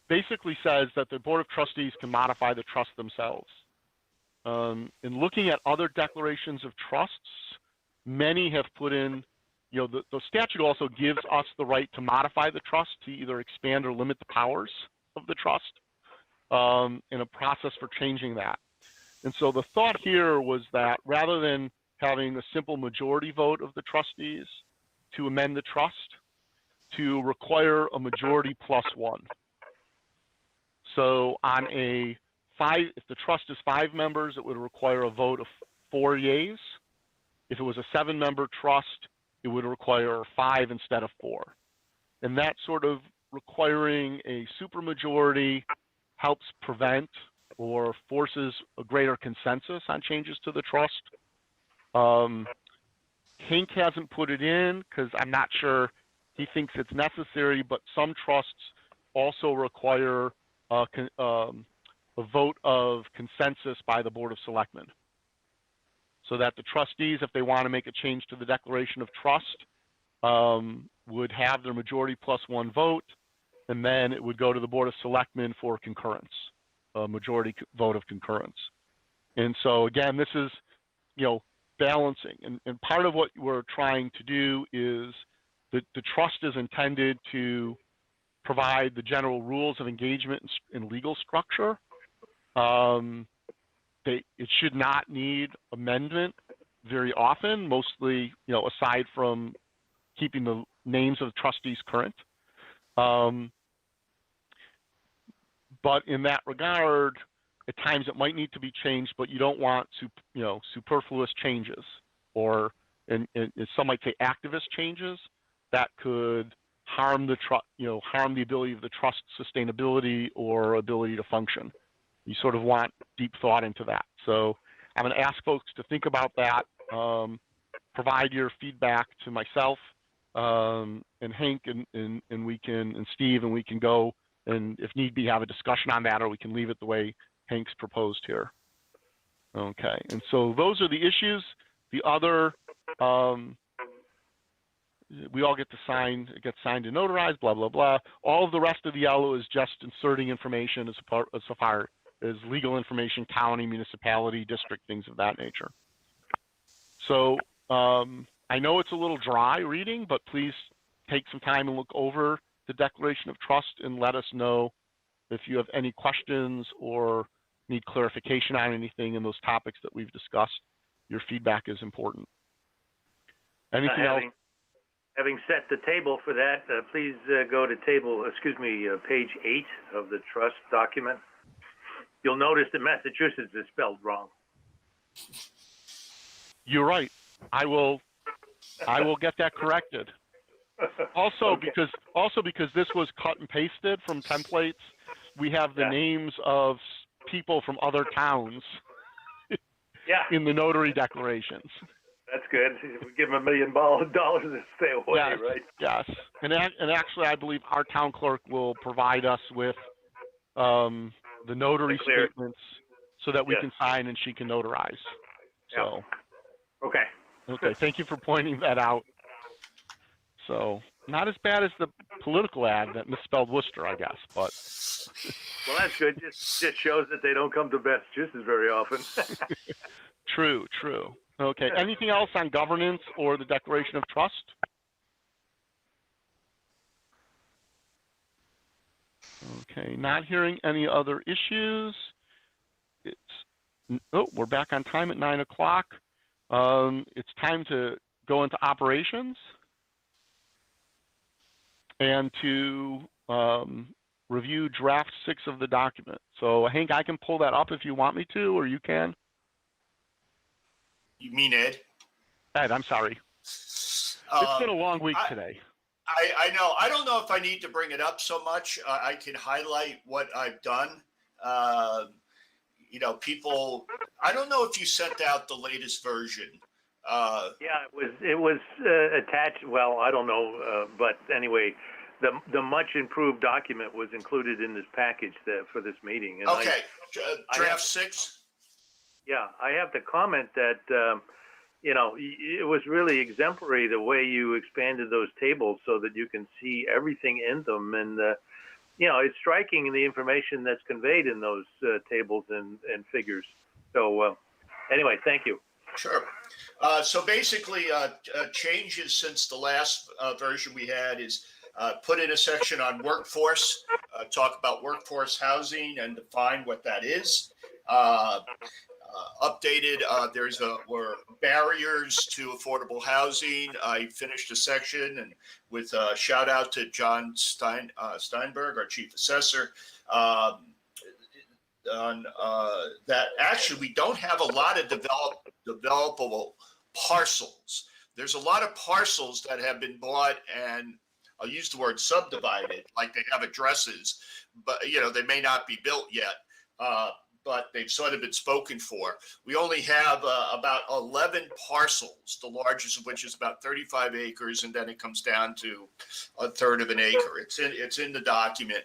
basically says that the Board of Trustees can modify the trust themselves. In looking at other declarations of trusts, many have put in, the statute also gives us the right to modify the trust, to either expand or limit the powers of the trust, in a process for changing that. And so the thought here was that rather than having a simple majority vote of the trustees to amend the trust, to require a majority plus one. So on if the trust is 5 members, it would require a vote of 4 yeas. If it was a 7-member trust, it would require 5 instead of 4. And that sort of requiring a supermajority helps prevent or forces a greater consensus on changes to the trust. Hank hasn't put it in because I'm not sure he thinks it's necessary, but some trusts also require a vote of consensus by the Board of Selectmen, so that the trustees, if they want to make a change to the declaration of trust, would have their majority plus 1 vote, and then it would go to the Board of Selectmen for concurrence, a majority vote of concurrence. And so again, this is, balancing. And part of what we're trying to do is the trust is intended to provide the general rules of engagement and legal structure. It should not need amendment very often, mostly, aside from keeping the names of the trustees current. But in that regard, at times it might need to be changed, but you don't want superfluous changes, or and some might say activist changes that could harm the harm the ability of the trust sustainability or ability to function. You sort of want deep thought into that. So I'm going to ask folks to think about that. Provide your feedback to myself and Hank and we can, and Steve, and we can go and if need be have a discussion on that, or we can leave it the way Hank's proposed here. Okay, and so those are the issues. The other, we all get to sign, it gets signed and notarized, blah, blah, blah. All of the rest of the yellow is just inserting information as far as legal information, county, municipality, district, things of that nature. So I know it's a little dry reading, but please take some time and look over the Declaration of Trust and let us know if you have any questions or need clarification on anything in those topics that we've discussed. Your feedback is important. Anything else? Having set the table for that, please go to page 8 of the trust document. You'll notice that Massachusetts is spelled wrong. You're right. I will get that corrected. Also, okay. because this was cut and pasted from templates, we have the names of people from other towns in the notary declarations. That's good. We give them $1 million to stay away, right? Yes. And actually, I believe our town clerk will provide us with the notary statements so that we can sign and she can notarize. So. Okay. Okay. Thank you for pointing that out. So not as bad as the political ad that misspelled Worcester, I guess, but. Well, that's good. Just shows that they don't come to Massachusetts very often. True. Okay. Anything else on governance or the Declaration of Trust? Okay. Not hearing any other issues. We're back on time at 9 o'clock. It's time to go into operations and to review draft 6 of the document. So Hank, I can pull that up if you want me to, or you can. You mean Ed? Ed, I'm sorry. It's been a long week today. I know. I don't know if I need to bring it up so much. I can highlight what I've done. People, I don't know if you sent out the latest version. It was attached. Well, I don't know, but anyway, the much improved document was included in this package for this meeting. And okay, draft 6. Yeah, I have to comment that it was really exemplary the way you expanded those tables so that you can see everything in them, and it's striking the information that's conveyed in those tables and figures. So anyway, thank you. Sure. So basically, changes since the last version we had is put in a section on workforce, talk about workforce housing and define what that is. Updated, were barriers to affordable housing. I finished a section and with a shout out to John Steinberg, our chief assessor, on that actually we don't have a lot of developable parcels. There's a lot of parcels that have been bought and I'll use the word subdivided, like they have addresses, but they may not be built yet. But they've sort of been spoken for. We only have about 11 parcels, the largest of which is about 35 acres, and then it comes down to a third of an acre. It's in the document.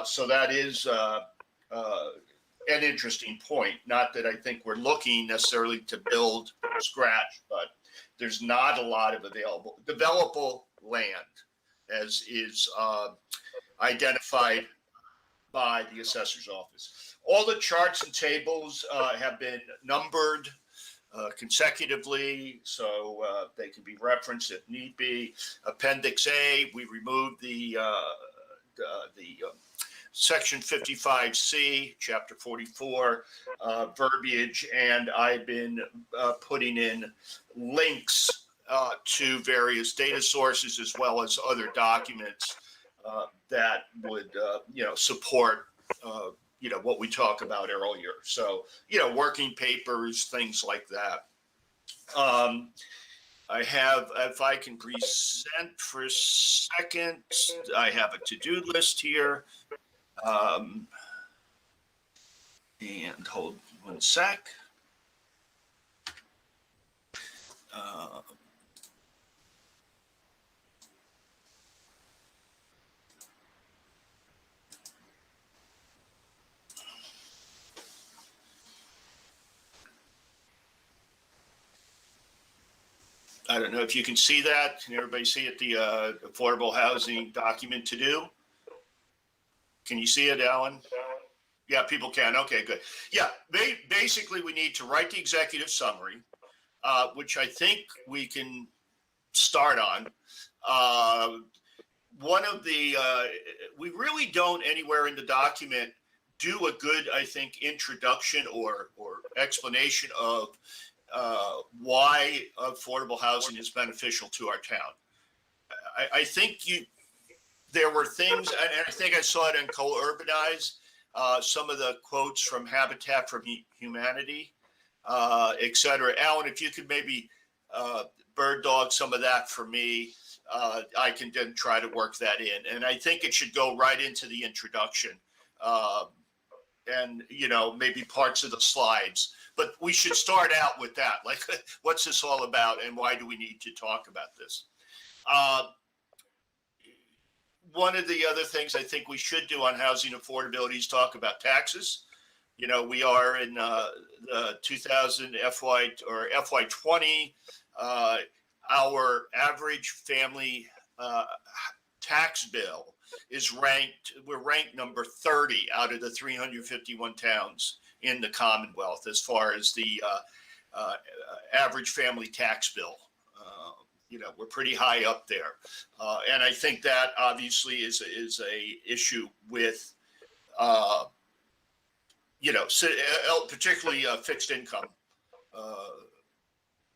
So that is an interesting point. Not that I think we're looking necessarily to build from scratch, but there's not a lot of developable land as is identified by the assessor's office. All the charts and tables have been numbered consecutively, so they can be referenced if need be. Appendix A, we removed the Section 55C, Chapter 44 verbiage, and I've been putting in links to various data sources as well as other documents that would, support what we talked about earlier. So, working papers, things like that. I have, if I can present for a second, I have a to-do list here. And hold one sec. I don't know if you can see that. Can everybody see it? The affordable housing document to do. Can you see it, Alan? Yeah, people can. Okay, good. Yeah, basically we need to write the executive summary, which I think we can start on. One of the, we really don't anywhere in the document do a good, I think, introduction or explanation of why affordable housing is beneficial to our town. I think there were things, and I think I saw it in Co-Urbanize, some of the quotes from Habitat for Humanity, et cetera. Alan, if you could maybe bird dog some of that for me, I can then try to work that in. And I think it should go right into the introduction. And, you know, maybe parts of the slides, but we should start out with that. Like, what's this all about and why do we need to talk about this? One of the other things I think we should do on housing affordability is talk about taxes. You know, we are in the 2000 FY20. Our average family tax bill is we're ranked number 30 out of the 351 towns in the Commonwealth as far as the average family tax bill. You know, we're pretty high up there. And I think that obviously is a issue with, you know, particularly fixed income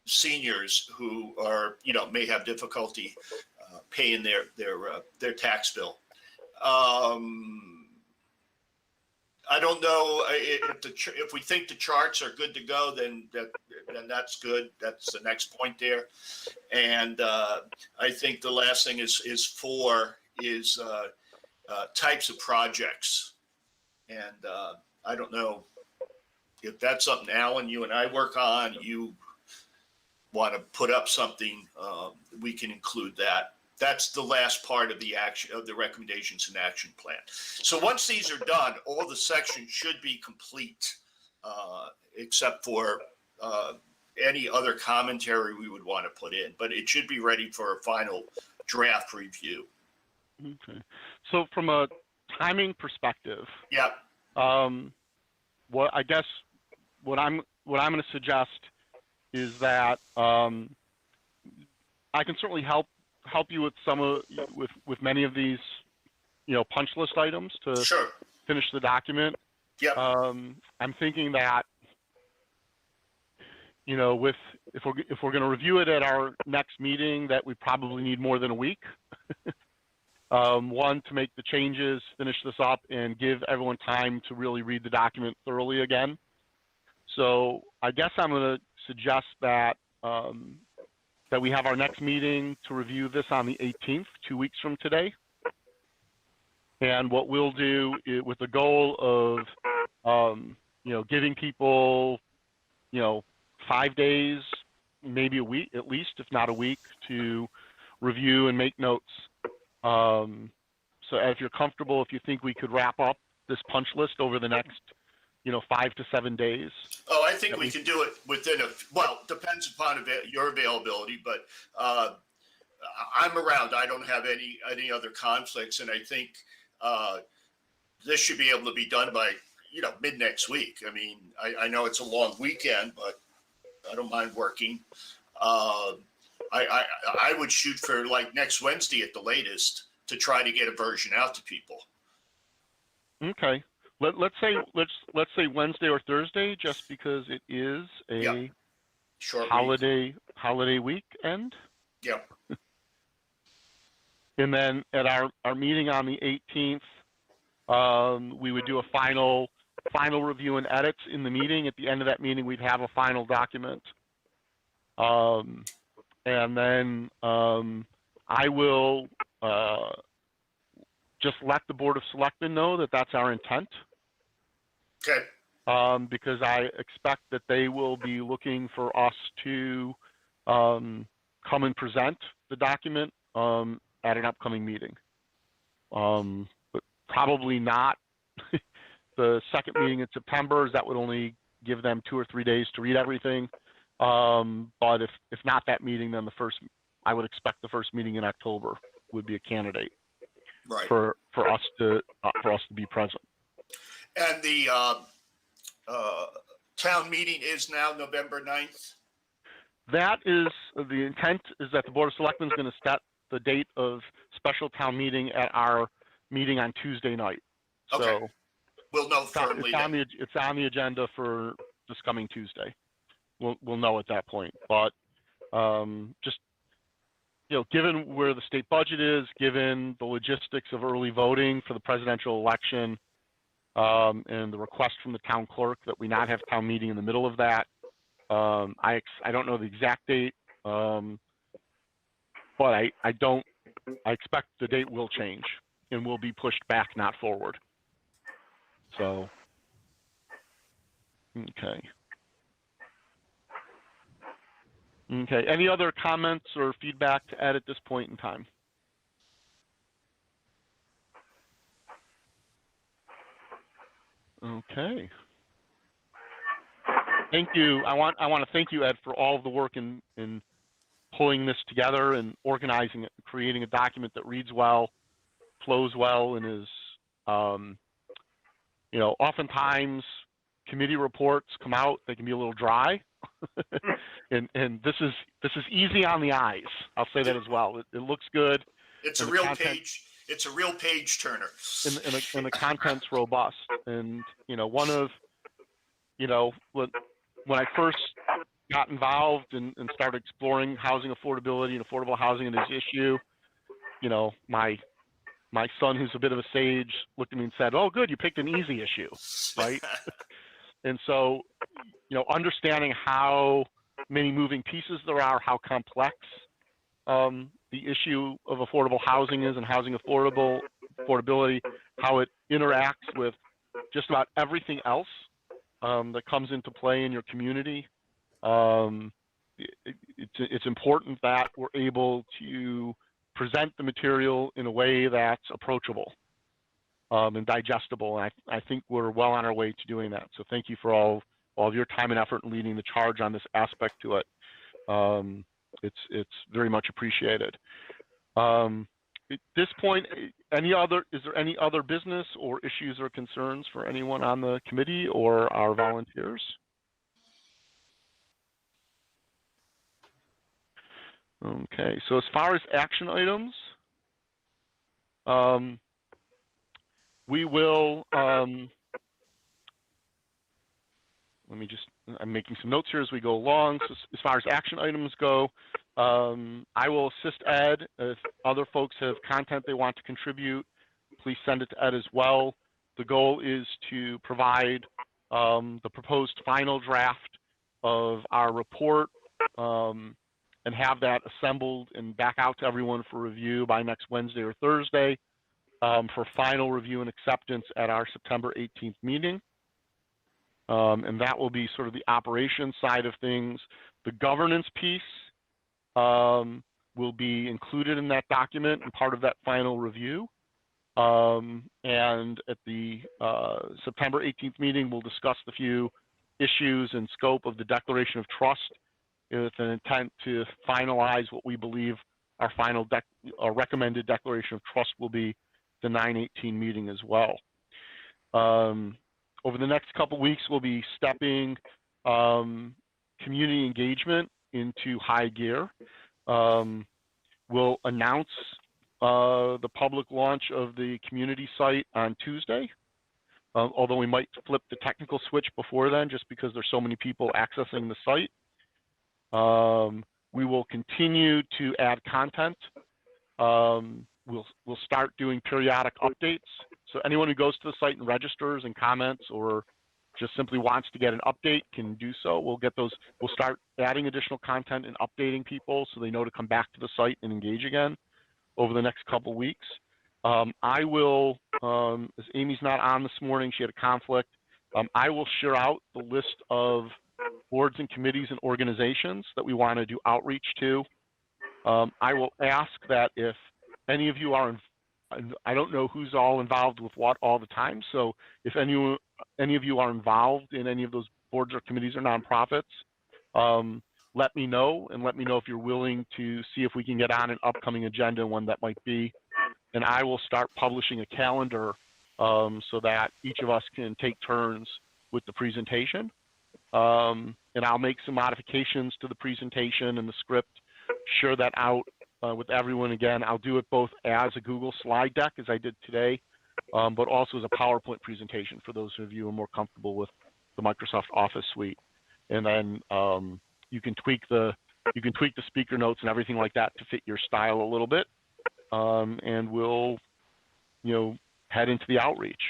seniors who are, you know, may have difficulty paying their tax bill. I don't know if we think the charts are good to go, then that's good. That's the next point there. And I think the last thing is types of projects. And I don't know if that's something, Alan, you and I work on. You want to put up something, we can include that. That's the last part of the action of the recommendations and action plan. So once these are done, all the sections should be complete, except for any other commentary we would want to put in, but it should be ready for a final draft review. Okay. So from a timing perspective, yeah. What I guess what I'm going to suggest is that I can certainly help you with with many of these, you know, punch list items to Sure. finish the document. Yeah. I'm thinking that, you know, if we're going to review it at our next meeting, that we probably need more than a week. One, to make the changes, finish this up, and give everyone time to really read the document thoroughly again. So I guess I'm going to suggest that that we have our next meeting to review this on the 18th, 2 weeks from today. And what we'll do is, with the goal of, you know, giving people, you know, 5 days, maybe a week at least, if not a week, to review and make notes. So if you're comfortable, if you think we could wrap up this punch list over the next, you know, 5 to 7 days. Oh, I think we can do it within well, depends upon your availability, but I'm around. I don't have any other conflicts, and I think this should be able to be done by, you know, mid next week. I mean, I know it's a long weekend, but I don't mind working. I would shoot for like next Wednesday at the latest to try to get a version out to people. Okay. Let's say Wednesday or Thursday, just because it is a short holiday weekend. Yep. And then at our meeting on the 18th, we would do a final review and edits in the meeting. At the end of that meeting, we'd have a final document. and then I will just let the Board of Selectmen know that that's our intent. Okay. Because I expect that they will be looking for us to come and present the document at an upcoming meeting. But probably not the second meeting in September, as that would only give them 2 or 3 days to read everything. But if not that meeting, then I would expect the first meeting in October would be a candidate for us to be present. And the town meeting is now November 9th? That is, the intent is that the Board of Selectmen is going to set the date of special town meeting at our meeting on Tuesday night. Okay. So we'll know firmly. It's on the agenda for this coming Tuesday. We'll know at that point. But just, given where the state budget is, given the logistics of early voting for the presidential election, and the request from the town clerk that we not have town meeting in the middle of that, I don't know the exact date, but I expect the date will change and will be pushed back, not forward. So, okay. Okay, any other comments or feedback to add at this point in time? Okay. Thank you. I want to thank you, Ed, for all of the work in pulling this together and organizing it, creating a document that reads well, flows well, and is, oftentimes committee reports come out, they can be a little dry. and this is easy on the eyes. I'll say that as well. It looks good. It's a real page. It's a real page turner. And the content's robust. And one of when I first got involved and started exploring housing affordability and affordable housing and this issue, my son, who's a bit of a sage, looked at me and said, "Oh, good, you picked an easy issue," right? And so, understanding how many moving pieces there are, how complex the issue of affordable housing is and housing affordability, how it interacts with just about everything else that comes into play in your community. It's important that we're able to present the material in a way that's approachable and digestible. And I think we're well on our way to doing that. So thank you for all of your time and effort in leading the charge on this aspect to it. It's very much appreciated. At this point, is there any other business or issues or concerns for anyone on the committee or our volunteers? Okay, so as far as action items, we will, I'm making some notes here as we go along. So as far as action items go, I will assist Ed. If other folks have content they want to contribute, please send it to Ed as well. The goal is to provide the proposed final draft of our report and have that assembled and back out to everyone for review by next Wednesday or Thursday for final review and acceptance at our September 18th meeting. And that will be sort of the operations side of things. The governance piece will be included in that document and part of that final review. And at the September 18th meeting, we'll discuss the few issues and scope of the Declaration of Trust with an intent to finalize what we believe our final recommended Declaration of Trust will be the 9/18 meeting as well. Over the next couple weeks, we'll be stepping community engagement into high gear. We'll announce the public launch of the community site on Tuesday, although we might flip the technical switch before then just because there's so many people accessing the site. We will continue to add content. We'll start doing periodic updates. So anyone who goes to the site and registers and comments or just simply wants to get an update can do so. We'll start adding additional content and updating people so they know to come back to the site and engage again over the next couple weeks. I will, as Amy's not on this morning, she had a conflict. I will share out the list of boards and committees and organizations that we want to do outreach to. I will ask that if any of you are, I don't know who's all involved with what all the time, so if any of you are involved in any of those boards or committees or nonprofits, let me know, and let me know if you're willing to see if we can get on an upcoming agenda, when that might be. And I will start publishing a calendar so that each of us can take turns with the presentation. And I'll make some modifications to the presentation and the script, share that out with everyone. Again, I'll do it both as a Google slide deck, as I did today, but also as a PowerPoint presentation for those of you who are more comfortable with the Microsoft Office suite. And then you can tweak the speaker notes and everything like that to fit your style a little bit. And we'll, head into the outreach.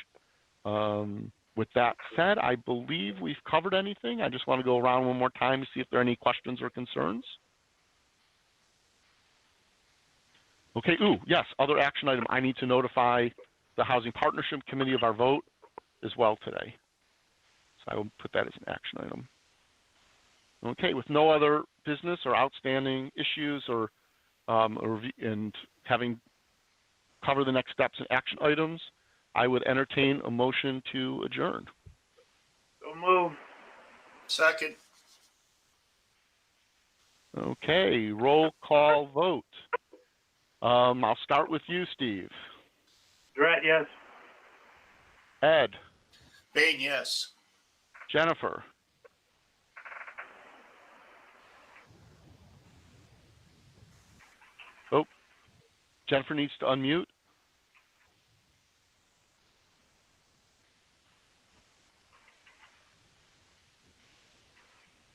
With that said, I believe we've covered anything. I just want to go around one more time to see if there are any questions or concerns. Okay, yes, other action item. I need to notify the Housing Partnership Committee of our vote as well today. So I will put that as an action item. Okay, with no other business or outstanding issues and having covered the next steps and action items, I would entertain a motion to adjourn. So move. Second. Okay, roll call vote. I'll start with you, Steve. Durant, yes. Ed. Bain, yes. Jennifer. Oh, Jennifer needs to unmute.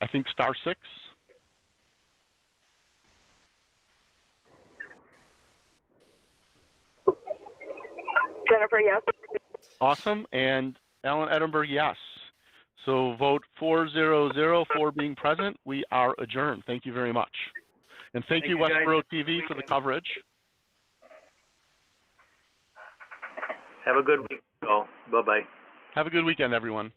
I think *6. Jennifer, yes. Awesome. And Alan Edinburgh, yes. So vote 400 for being present. We are adjourned. Thank you very much. And thank you, Westborough TV, for the coverage. Have a good week. Oh, bye-bye. Have a good weekend, everyone.